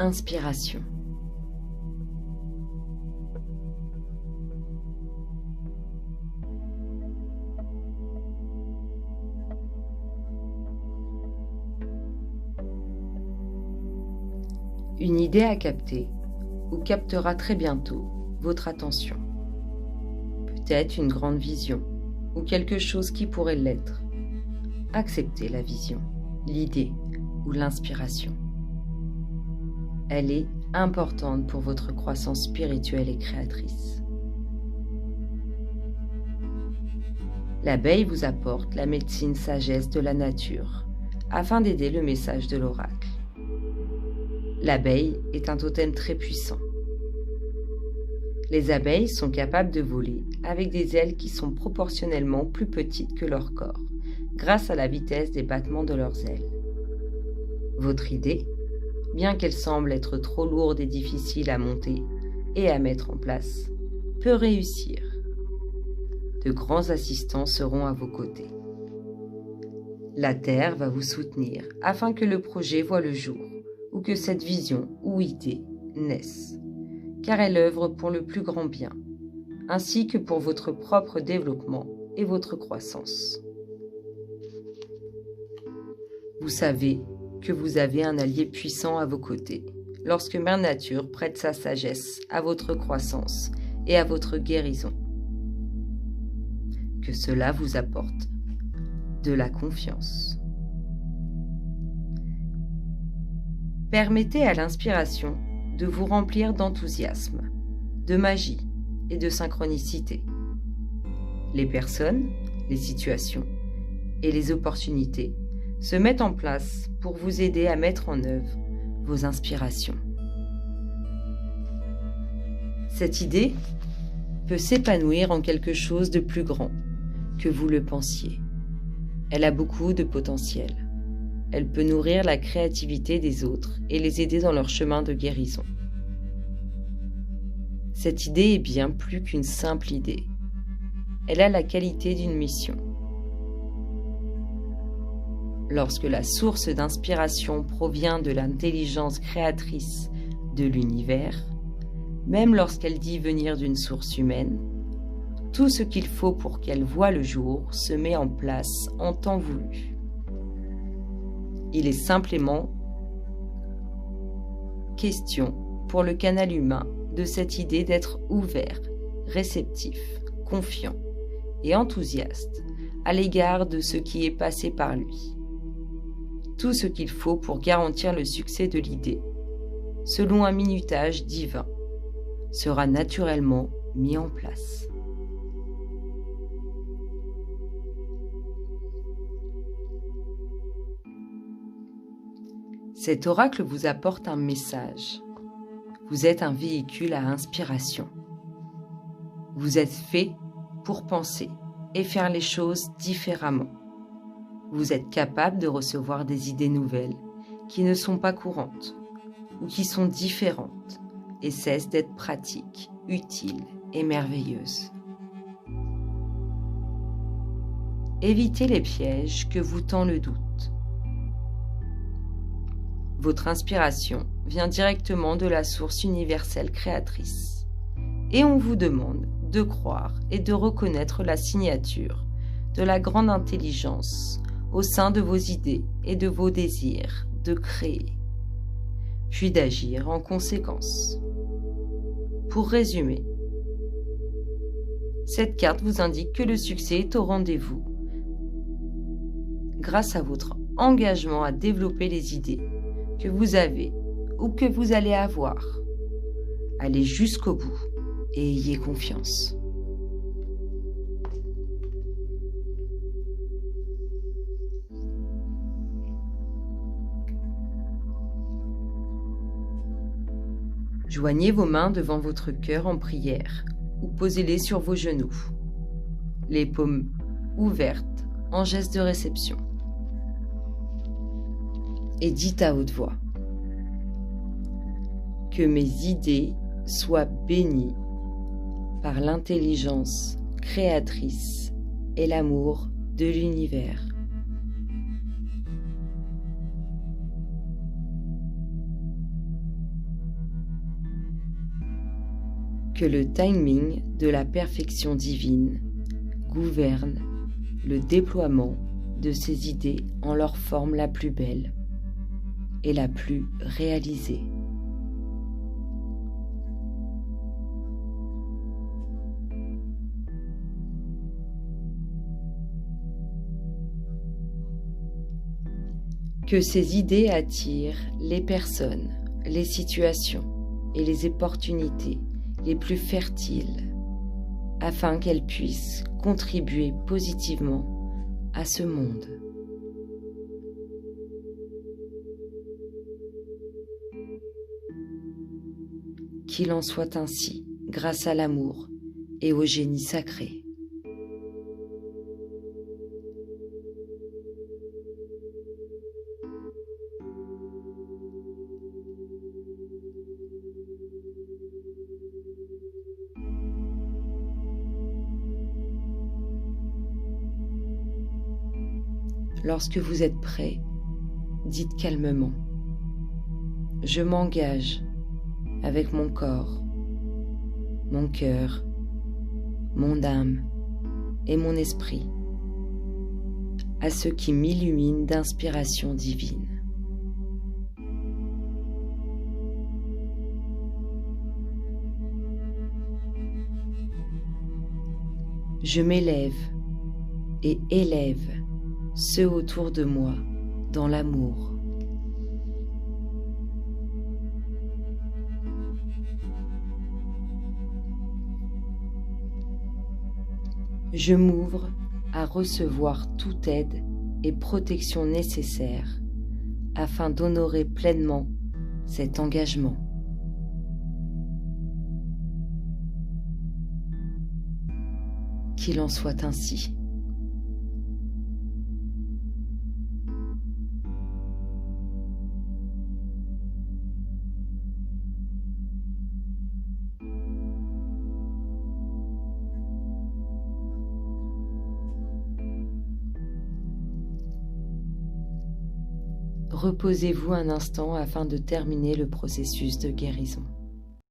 Inspiration. Une idée à capter ou captera très bientôt votre attention. Peut-être une grande vision ou quelque chose qui pourrait l'être. Acceptez la vision, l'idée ou l'inspiration. Elle est importante pour votre croissance spirituelle et créatrice. L'abeille vous apporte la médecine sagesse de la nature afin d'aider le message de l'oracle. L'abeille est un totem très puissant. Les abeilles sont capables de voler avec des ailes qui sont proportionnellement plus petites que leur corps, grâce à la vitesse des battements de leurs ailes. Votre idée, bien qu'elle semble être trop lourde et difficile à monter et à mettre en place, peut réussir. De grands assistants seront à vos côtés. La Terre va vous soutenir afin que le projet voie le jour ou que cette vision ou idée naisse, car elle œuvre pour le plus grand bien, ainsi que pour votre propre développement et votre croissance. Vous savez que vous avez un allié puissant à vos côtés lorsque Mère Nature prête sa sagesse à votre croissance et à votre guérison. Que cela vous apporte de la confiance. Permettez à l'inspiration de vous remplir d'enthousiasme, de magie et de synchronicité. Les personnes, les situations et les opportunités se mettent en place pour vous aider à mettre en œuvre vos inspirations. Cette idée peut s'épanouir en quelque chose de plus grand que vous le pensiez. Elle a beaucoup de potentiel. Elle peut nourrir la créativité des autres et les aider dans leur chemin de guérison. Cette idée est bien plus qu'une simple idée. Elle a la qualité d'une mission. Lorsque la source d'inspiration provient de l'intelligence créatrice de l'univers, même lorsqu'elle dit venir d'une source humaine, tout ce qu'il faut pour qu'elle voie le jour se met en place en temps voulu. Il est simplement question pour le canal humain de cette idée d'être ouvert, réceptif, confiant et enthousiaste à l'égard de ce qui est passé par lui. Tout ce qu'il faut pour garantir le succès de l'idée, selon un minutage divin, sera naturellement mis en place. Cet oracle vous apporte un message. Vous êtes un véhicule à inspiration. Vous êtes fait pour penser et faire les choses différemment. Vous êtes capable de recevoir des idées nouvelles qui ne sont pas courantes ou qui sont différentes et cessent d'être pratiques, utiles et merveilleuses. Évitez les pièges que vous tend le doute. Votre inspiration vient directement de la source universelle créatrice. Et on vous demande de croire et de reconnaître la signature de la grande intelligence au sein de vos idées et de vos désirs de créer, puis d'agir en conséquence. Pour résumer, cette carte vous indique que le succès est au rendez-vous grâce à votre engagement à développer les idées que vous avez ou que vous allez avoir. Allez jusqu'au bout et ayez confiance. Joignez vos mains devant votre cœur en prière ou posez-les sur vos genoux, les paumes ouvertes en geste de réception. Et dites à haute voix: que mes idées soient bénies par l'intelligence créatrice et l'amour de l'univers. que le timing de la perfection divine gouverne le déploiement de ces idées en leur forme la plus belle et la plus réalisée. Que ces idées attirent les personnes, les situations et les opportunités les plus fertiles afin qu'elles puissent contribuer positivement à ce monde. Qu'il en soit ainsi grâce à l'amour et au génie sacré. Lorsque vous êtes prêt, dites calmement « Je m'engage avec mon corps, mon cœur, mon âme et mon esprit à ce qui m'illumine d'inspiration divine. Je m'élève et élève ceux autour de moi dans l'amour. Je m'ouvre à recevoir toute aide et protection nécessaire afin d'honorer pleinement cet engagement. Qu'il en soit ainsi. Reposez-vous un instant afin de terminer le processus de guérison.